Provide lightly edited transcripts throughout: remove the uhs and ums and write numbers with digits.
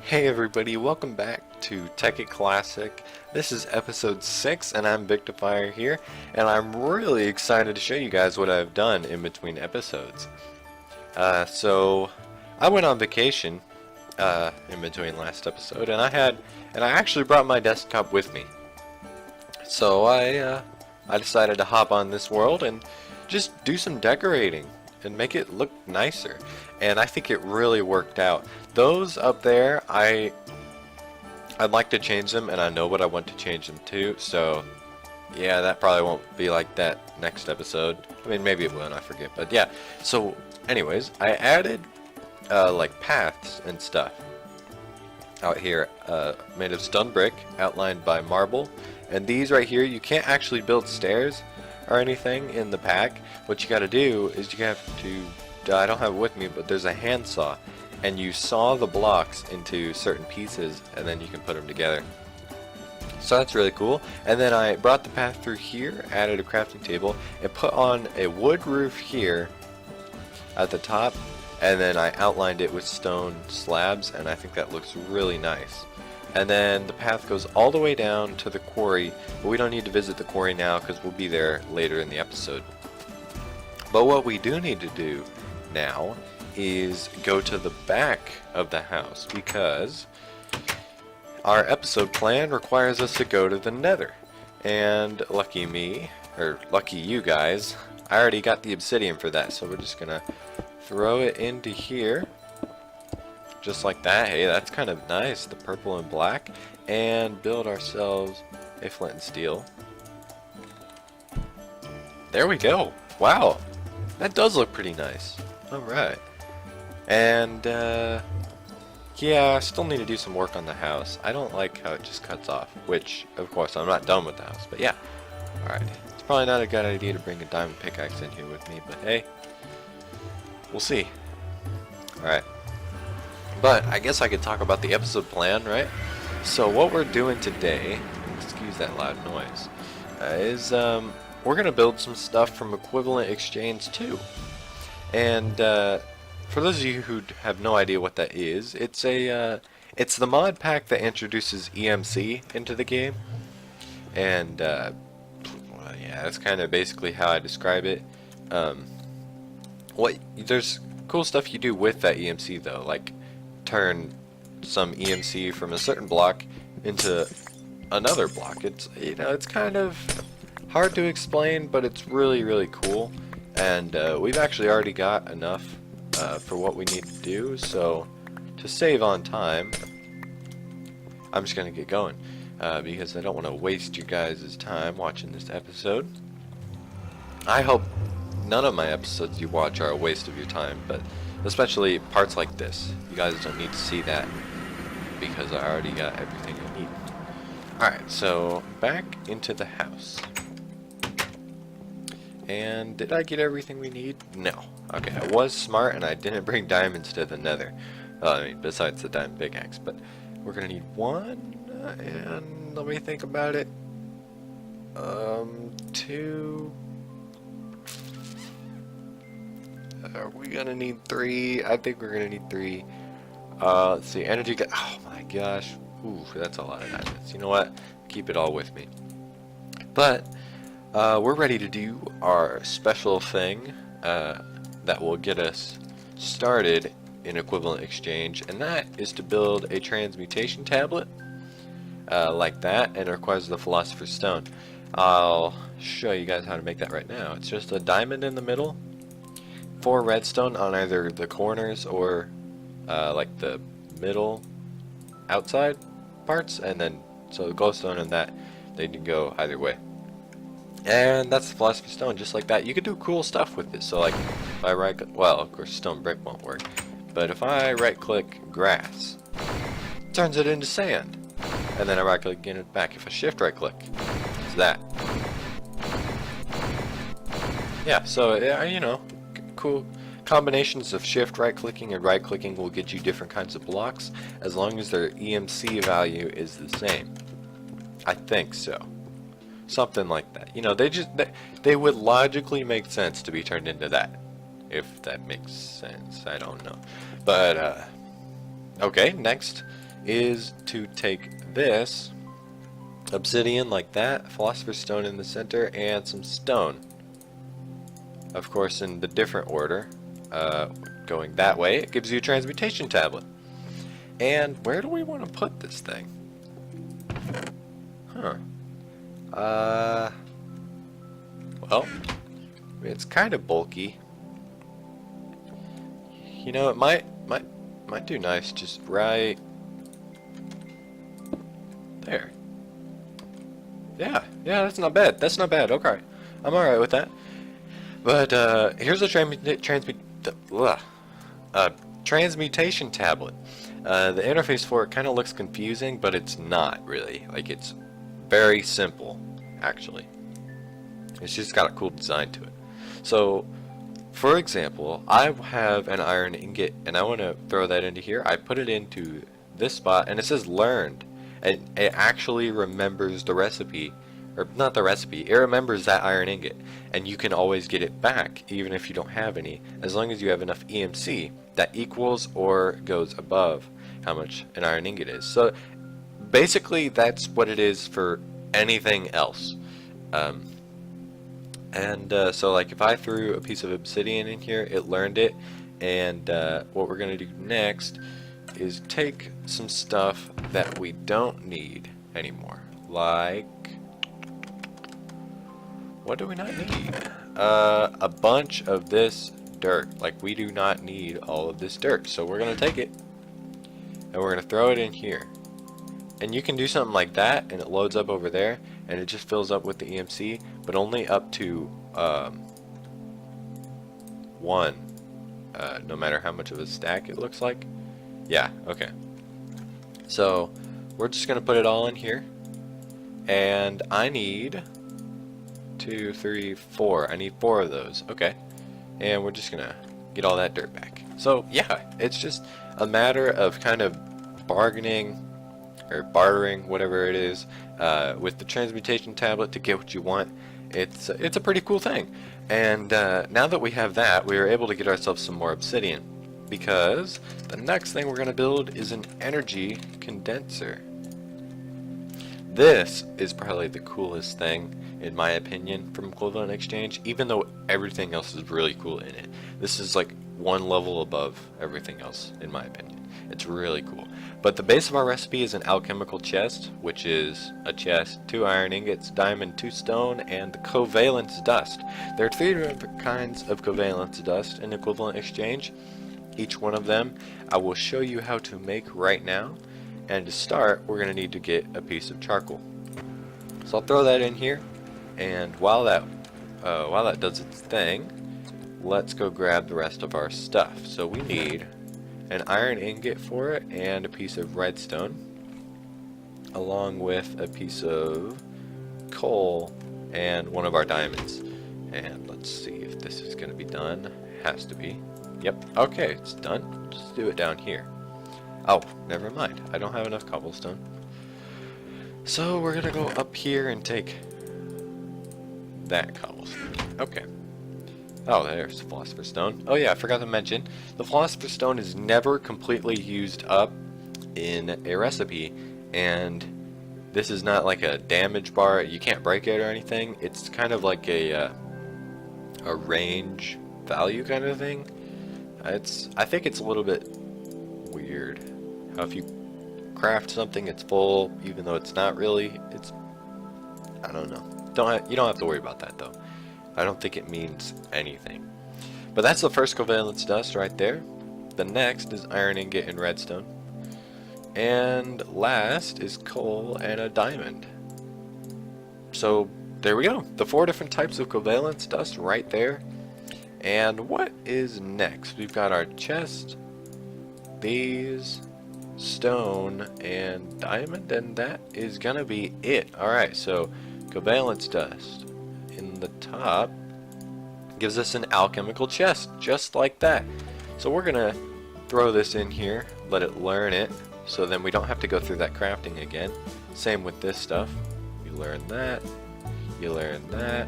Hey everybody, welcome back to Tekkit Classic. This is episode 6 and I'm Victifire here, and I'm really excited to show you guys what I've done in between episodes. So I went on vacation in between last episode, and I actually brought my desktop with me. So I decided to hop on this world and just do some decorating and make it look nicer, and I think it really worked out. Those up there, I'd like to change them, and I know what I want to change them to, so yeah, that probably won't be like that next episode. I mean, maybe it will and I forget, but yeah. So anyways, I added like paths and stuff out here, made of stone brick outlined by marble, and these right here, you can't actually build stairs or anything in the pack. What you gotta do is you have to, I don't have it with me, but there's a handsaw, and you saw the blocks into certain pieces and then you can put them together. So that's really cool. And then I brought the path through here, added a crafting table, and put on a wood roof here at the top, and then I outlined it with stone slabs, and I think that looks really nice. And then the path goes all the way down to the quarry, but we don't need to visit the quarry now because we'll be there later in the episode. But what we do need to do now is go to the back of the house, because our episode plan requires us to go to the Nether. And lucky me, or lucky you guys, I already got the obsidian for that, so we're just gonna throw it into here. Just like that. Hey, that's kind of nice, the purple and black, and build ourselves a flint and steel. There we go. Wow, that does look pretty nice. Alright. And yeah, I still need to do some work on the house. I don't like how it just cuts off, which of course I'm not done with the house, but yeah. Alright, it's probably not a good idea to bring a diamond pickaxe in here with me, but hey, we'll see. Alright. But I guess I could talk about the episode plan, right? So what we're doing today, excuse that loud noise, is we're gonna build some stuff from Equivalent Exchange 2. And for those of you who have no idea what that is, it's the mod pack that introduces EMC into the game. And well, yeah, that's kind of basically how I describe it. There's cool stuff you do with that EMC though, like turn some EMC from a certain block into another block. It's, you know, it's kind of hard to explain, but it's really cool, and we've actually already got enough for what we need to do, so to save on time I'm just gonna get going because I don't want to waste you guys' time watching this episode. I hope none of my episodes you watch are a waste of your time, but especially parts like this. You guys don't need to see that because I already got everything I need. Alright, so back into the house. And did I get everything we need? No. Okay, I was smart and I didn't bring diamonds to the Nether. I mean, besides the diamond pickaxe, but we're gonna need one, and let me think about it. 2. Are we gonna need 3? I think we're gonna need 3. Let's see, energy. Oh my gosh, ooh, that's a lot of diamonds. You know what? Keep it all with me. But we're ready to do our special thing that will get us started in Equivalent Exchange, and that is to build a transmutation tablet like that, and it requires the Philosopher's Stone. I'll show you guys how to make that right now. It's just a diamond in the middle, 4 redstone on either the corners or like the middle outside parts, and then so the glowstone and that, they can go either way. And that's the Philosopher's Stone, just like that. You can do cool stuff with it. So like if I right, well, of course stone brick won't work, but if I right click grass, it turns it into sand, and then I right click again and back. If I shift right click, it's that. Yeah, so you know, cool combinations of shift right clicking and right clicking will get you different kinds of blocks as long as their EMC value is the same. I think so. Something like that. You know, they would logically make sense to be turned into that. If that makes sense. I don't know. But okay, next is to take this obsidian like that, philosopher's stone in the center, and some stone. Of course, in the different order, going that way, it gives you a transmutation tablet. And where do we want to put this thing? Huh. Well, it's kind of bulky. You know, it might do nice just right there. Yeah, that's not bad. That's not bad. Okay, I'm alright with that. But here's a transmutation tablet. The interface for it kind of looks confusing, but it's not really. Like, it's very simple, actually. It's just got a cool design to it. So, for example, I have an iron ingot, and I want to throw that into here. I put it into this spot, and it says learned. And it actually remembers the recipe, or not the recipe, it remembers that iron ingot, and you can always get it back even if you don't have any, as long as you have enough EMC that equals or goes above how much an iron ingot is. So basically that's what it is for anything else. So like if I threw a piece of obsidian in here, it learned it, and what we're going to do next is take some stuff that we don't need anymore. Like, what do we not need? A bunch of this dirt. Like, we do not need all of this dirt. So we're going to take it, and we're going to throw it in here. And you can do something like that, and it loads up over there, and it just fills up with the EMC, but only up to 1, no matter how much of a stack it looks like. Yeah, okay. So we're just gonna put it all in here, and I need 2, 3, 4. I need 4 of those. Okay, and we're just gonna get all that dirt back. So yeah, it's just a matter of kind of bargaining or bartering, whatever it is, with the transmutation tablet to get what you want. It's a pretty cool thing. And now that we have that, we are able to get ourselves some more obsidian, because the next thing we're going to build is an energy condenser. This is probably the coolest thing, in my opinion, from Equivalent Exchange, even though everything else is really cool in it. This is like one level above everything else, in my opinion. It's really cool. But the base of our recipe is an alchemical chest, which is a chest, 2 iron ingots, diamond, 2 stone, and covalence dust. There are 3 different kinds of covalence dust in Equivalent Exchange. Each one of them I will show you how to make right now. And to start, we're going to need to get a piece of charcoal. So I'll throw that in here, and while that does its thing, let's go grab the rest of our stuff. So we need an iron ingot for it, and a piece of redstone, along with a piece of coal and one of our diamonds. And let's see if this is going to be done. Has to be. Yep, okay, it's done. Just do it down here. Oh, never mind. I don't have enough cobblestone. So we're going to go up here and take that cobblestone. Okay. Oh, there's the Philosopher's Stone. Oh yeah, I forgot to mention, the Philosopher's Stone is never completely used up in a recipe, and this is not like a damage bar. You can't break it or anything. It's kind of like a range value kind of thing. I think it's a little bit weird how if you craft something, it's full, even though it's not really. I don't know. You don't have to worry about that though. I don't think it means anything. But that's the first covalence dust right there. The next is iron ingot and redstone. And last is coal and a diamond. So there we go. The 4 different types of covalence dust right there. And what is next? We've got our chest, these, stone, and diamond, and that is gonna be it. Alright, so covalence dust in the top gives us an alchemical chest, just like that. So we're gonna throw this in here, let it learn it, so then we don't have to go through that crafting again. Same with this stuff. You learn that, you learn that,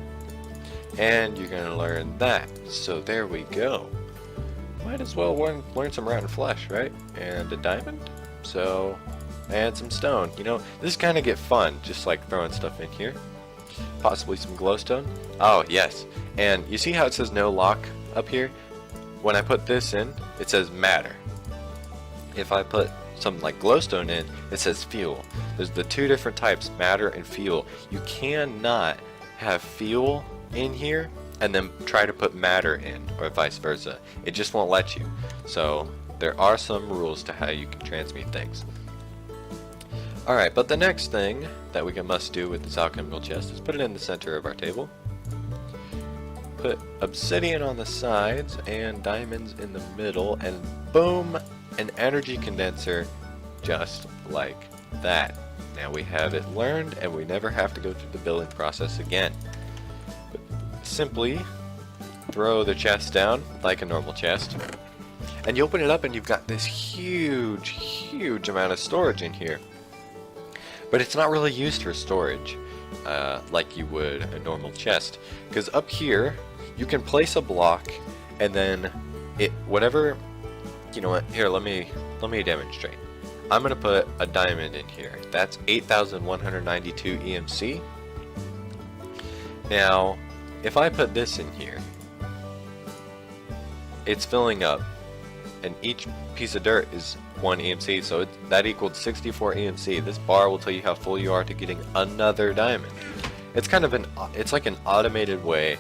and you're gonna learn that. So there we go. Might as well learn some rotten flesh, right? And a diamond. So and some stone. You know, this kind of get fun, just like throwing stuff in here. Possibly some glowstone. Oh, yes. And you see how it says no lock up here? When I put this in, it says matter. If I put something like glowstone in, it says fuel. There's the two different types, matter and fuel. You cannot have fuel in here and then try to put matter in, or vice versa. It just won't let you. So there are some rules to how you can transmute things. Alright, but the next thing that we must do with this alchemical chest is put it in the center of our table. Put obsidian on the sides and diamonds in the middle, and boom, an energy condenser just like that. Now we have it learned and we never have to go through the building process again. But simply throw the chest down like a normal chest, and you open it up and you've got this huge amount of storage in here. But it's not really used for storage like you would a normal chest, because up here you can place a block and then whatever, you know what, here let me demonstrate. I'm gonna put a diamond in here. That's 8,192 EMC. Now if I put this in here, it's filling up, and each piece of dirt is 1 EMC, so that equals 64 EMC. This bar will tell you how full you are to getting another diamond. It's kind of it's like an automated way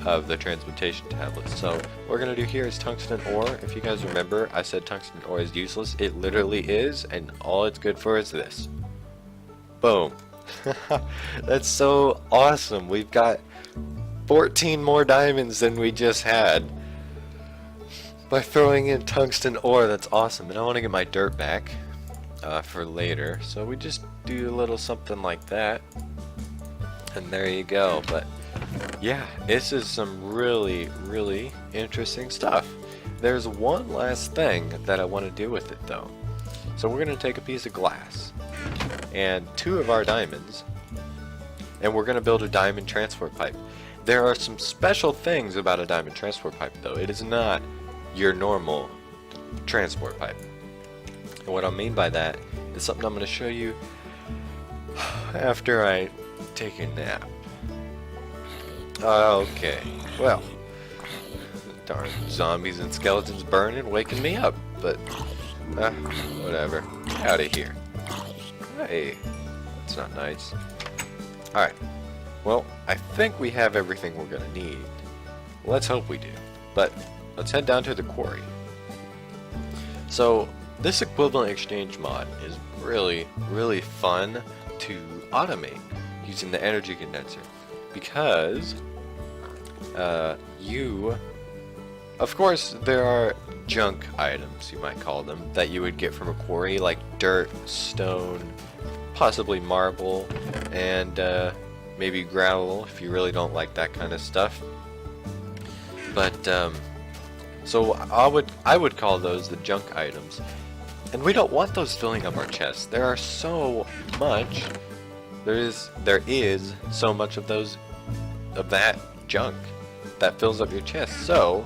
of the transmutation tablets. So what we're gonna do here is tungsten ore. If you guys remember, I said tungsten ore is useless. It literally is, and all it's good for is this. Boom. That's so awesome. We've got 14 more diamonds than we just had by throwing in tungsten ore. That's awesome. And I want to get my dirt back for later, so we just do a little something like that, and there you go. But yeah, this is some really interesting stuff. There's one last thing that I want to do with it though. So we're going to take a piece of glass and 2 of our diamonds, and we're going to build a diamond transport pipe. There are some special things about a diamond transport pipe though. It is not your normal transport pipe. And what I mean by that is something I'm going to show you after I take a nap. Okay, well, darn zombies and skeletons burning, waking me up, but whatever. Out of here. Hey, that's not nice. Alright, well, I think we have everything we're gonna need. Let's hope we do. But let's head down to the quarry. So this equivalent exchange mod is really fun to automate using the energy condenser, because of course there are junk items, you might call them, that you would get from a quarry, like dirt, stone, possibly marble, and maybe gravel if you really don't like that kind of stuff. But so I would call those the junk items, and we don't want those filling up our chests. There are so much. There is so much of that junk that fills up your chest. So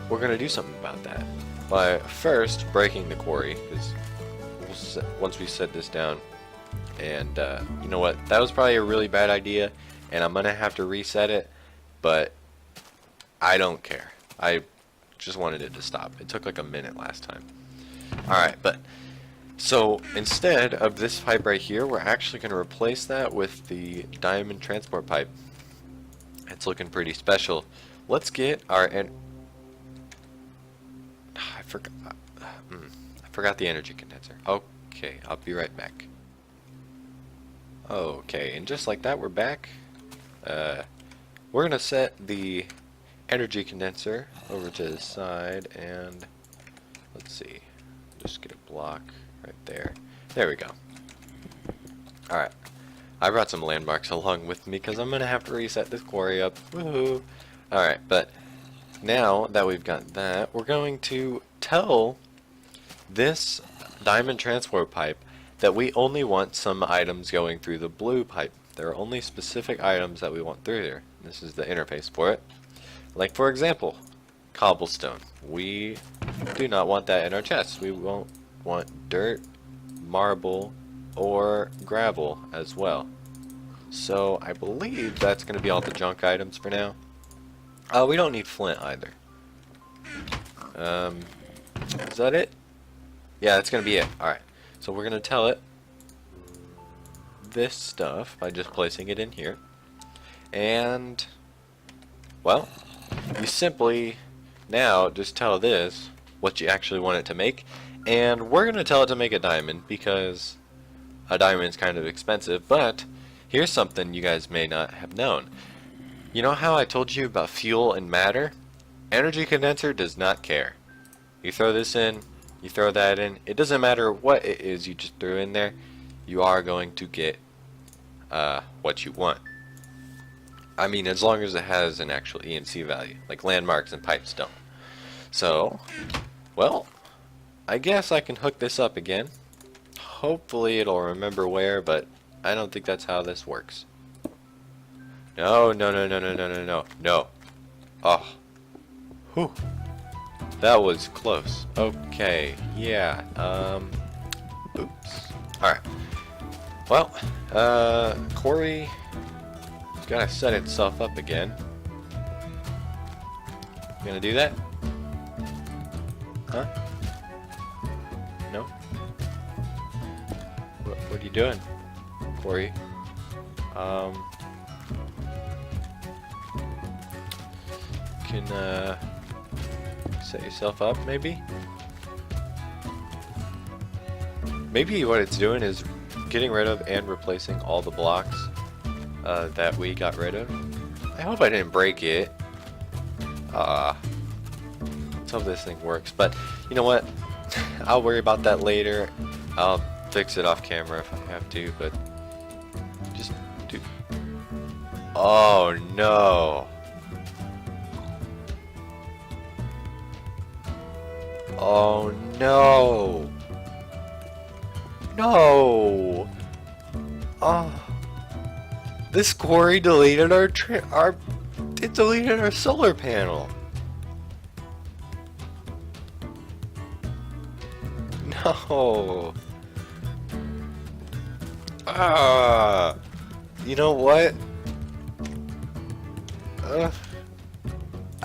we're gonna do something about that by first breaking the quarry, because once we set this down, and you know what, that was probably a really bad idea, and I'm gonna have to reset it, but I don't care. I just wanted it to stop. It took like a minute last time. Alright, but so instead of this pipe right here, we're actually going to replace that with the diamond transport pipe. It's looking pretty special. Let's get our I forgot the energy condenser. Okay, I'll be right back. Okay, and just like that, we're back. We're going to set the energy condenser over to the side, and let's see, just get a block right there. There we go. Alright, I brought some landmarks along with me because I'm gonna have to reset this quarry up. Woohoo! Alright, but now that we've got that, we're going to tell this diamond transport pipe that we only want some items going through the blue pipe. There are only specific items that we want through there. This is the interface for it. Like, for example, cobblestone. We do not want that in our chests. We won't want dirt, marble, or gravel as well. So I believe that's going to be all the junk items for now. We don't need flint either. Is that it? Yeah, that's going to be it. Alright, so we're going to tell it this stuff by just placing it in here. And, well, you simply now just tell this what you actually want it to make. And we're going to tell it to make a diamond because a diamond is kind of expensive. But here's something you guys may not have known. You know how I told you about fuel and matter? Energy condenser does not care. You throw this in, you throw that in. It doesn't matter what it is you just threw in there. You are going to get what you want. I mean, as long as it has an actual ENC value, like landmarks and pipestone. So, well, I guess I can hook this up again. Hopefully it'll remember where, but I don't think that's how this works. No, no, no, no, no, no, no, no, no. Oh. Whew. That was close. Okay, yeah, oops. Alright. Well, quarry gotta set itself up again. You gonna do that? Huh? No? What are you doing, quarry? Can set yourself up, maybe? Maybe what it's doing is getting rid of and replacing all the blocks that we got rid of. I hope I didn't break it. Let's hope this thing works. But you know what? I'll worry about that later. I'll fix it off camera if I have to, but just do. Oh no. Oh no. No. Oh. This quarry deleted it deleted our solar panel. No. You know what?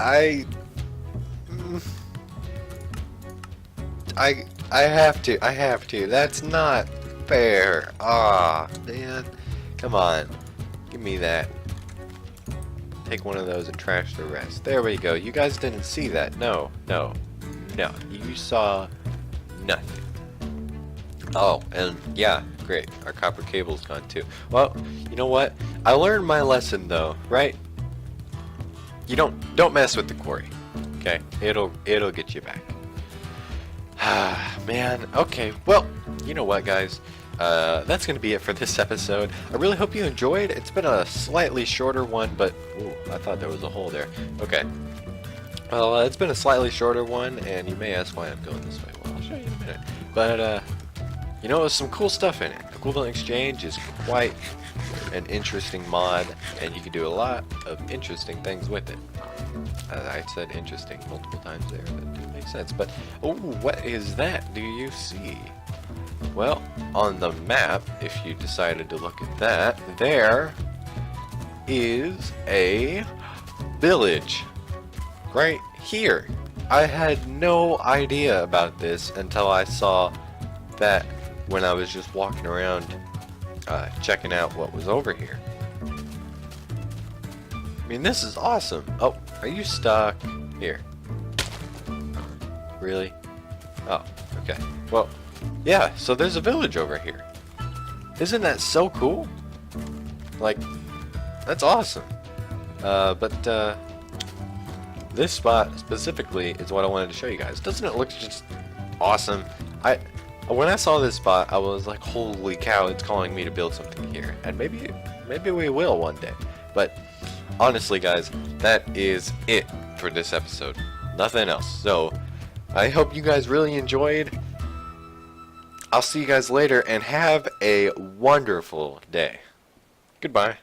I have to. That's not fair. Man. Come on. Give me that. Take one of those and trash the rest. There we go. You guys didn't see that. No. No. No. You saw nothing. Oh, and yeah, great. Our copper cable's gone too. Well, you know what? I learned my lesson though, right? You don't mess with the quarry. Okay? It'll get you back. Man, okay, well, you know what, guys, that's gonna be it for this episode. I really hope you enjoyed. It's been a slightly shorter one, but ooh, I thought there was a hole there. Okay, well, it's been a slightly shorter one, and you may ask why I'm going this way. Well, I'll show you in a minute. But you know, there's some cool stuff in it. Equivalent Exchange is quite an interesting mod, and you can do a lot of interesting things with it. I said interesting multiple times there. That didn't make sense. But, oh, what is that? Do you see? Well, on the map, if you decided to look at that, there is a village right here. I had no idea about this until I saw that when I was just walking around checking out what was over here. I mean, this is awesome. Oh, are you stuck? Here. Really? Oh, okay. Well, yeah, so there's a village over here. Isn't that so cool? Like, that's awesome. But this spot specifically is what I wanted to show you guys. Doesn't it look just awesome? When I saw this spot, I was like, holy cow, it's calling me to build something here. And maybe we will one day. But honestly, guys, that is it for this episode. Nothing else. So, I hope you guys really enjoyed. I'll see you guys later, and have a wonderful day. Goodbye.